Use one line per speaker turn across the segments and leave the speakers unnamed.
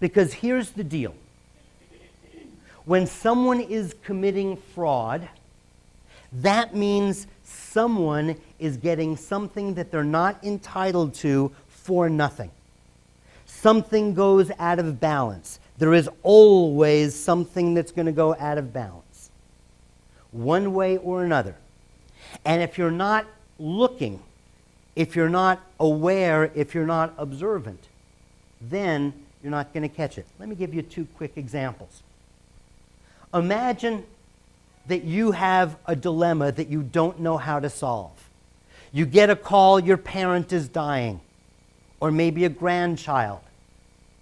Because here's the deal. When someone is committing fraud, that means someone is getting something that they're not entitled to for nothing. Something goes out of balance. There is always something that's going to go out of balance, one way or another. And if you're not looking, if you're not aware, if you're not observant, then you're not going to catch it. Let me give you 2 quick examples. Imagine that you have a dilemma that you don't know how to solve. You get a call, your parent is dying, or maybe a grandchild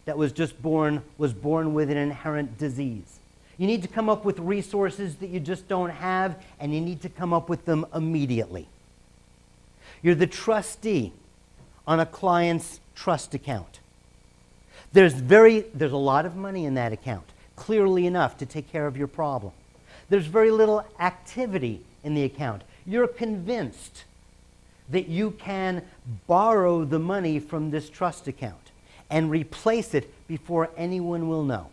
that was born with an inherent disease. You need to come up with resources that you just don't have, and you need to come up with them immediately. You're the trustee on a client's trust account. There's a lot of money in that account, clearly enough to take care of your problem. There's very little activity in the account. You're convinced that you can borrow the money from this trust account and replace it before anyone will know.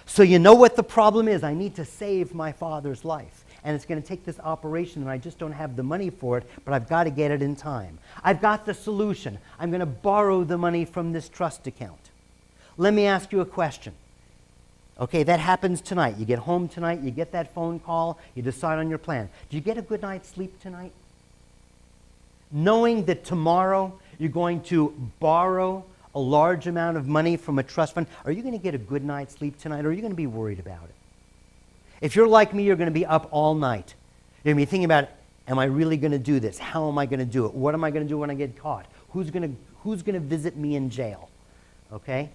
So you know what the problem is. I need to save my father's life. And it's going to take this operation, and I just don't have the money for it, but I've got to get it in time. I've got the solution. I'm going to borrow the money from this trust account. Let me ask you a question. Okay, that happens tonight. You get home tonight, you get that phone call, you decide on your plan. Do you get a good night's sleep tonight? Knowing that tomorrow you're going to borrow a large amount of money from a trust fund, are you going to get a good night's sleep tonight, or are you going to be worried about it? If you're like me, you're going to be up all night. You're going to be thinking about, am I really going to do this? How am I going to do it? What am I going to do when I get caught? Who's going to visit me in jail? Okay?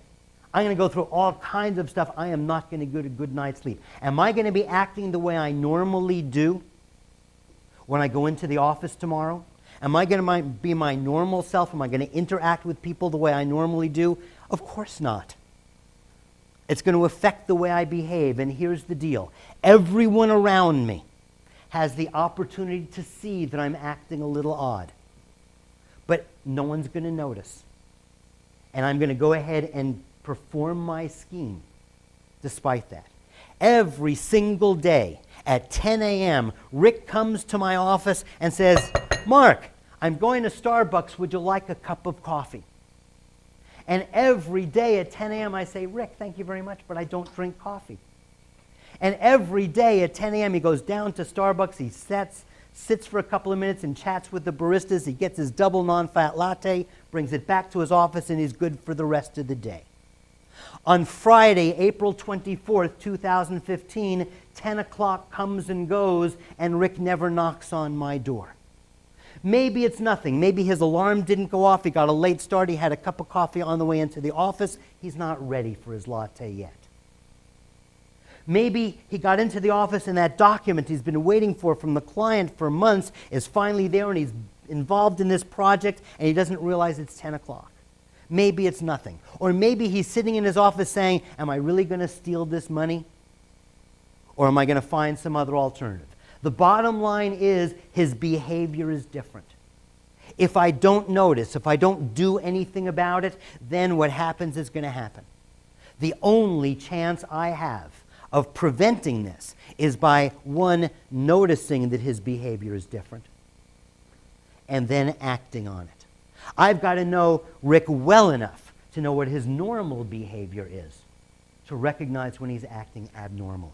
I'm going to go through all kinds of stuff. I am not going to get a good night's sleep. Am I going to be acting the way I normally do when I go into the office tomorrow? Am I going to be my normal self? Am I going to interact with people the way I normally do? Of course not. It's going to affect the way I behave. And here's the deal. Everyone around me has the opportunity to see that I'm acting a little odd. But no one's going to notice. And I'm going to go ahead and perform my scheme despite that. Every single day at 10 a.m., Rick comes to my office and says, Mark, I'm going to Starbucks. Would you like a cup of coffee? And every day at 10 a.m. I say, Rick, thank you very much, but I don't drink coffee. And every day at 10 a.m. he goes down to Starbucks. He sits for a couple of minutes and chats with the baristas. He gets his double non-fat latte, brings it back to his office, and he's good for the rest of the day. On Friday, April 24th, 2015, 10 o'clock comes and goes, and Rick never knocks on my door. Maybe it's nothing. Maybe his alarm didn't go off. He got a late start. He had a cup of coffee on the way into the office. He's not ready for his latte yet. Maybe he got into the office and that document he's been waiting for from the client for months is finally there, and he's involved in this project and he doesn't realize it's 10 o'clock. Maybe it's nothing. Or maybe he's sitting in his office saying, am I really going to steal this money? Or am I going to find some other alternative? The bottom line is his behavior is different. If I don't notice, if I don't do anything about it, then what happens is going to happen. The only chance I have of preventing this is by, one, noticing that his behavior is different, and then acting on it. I've got to know Rick well enough to know what his normal behavior is, to recognize when he's acting abnormally.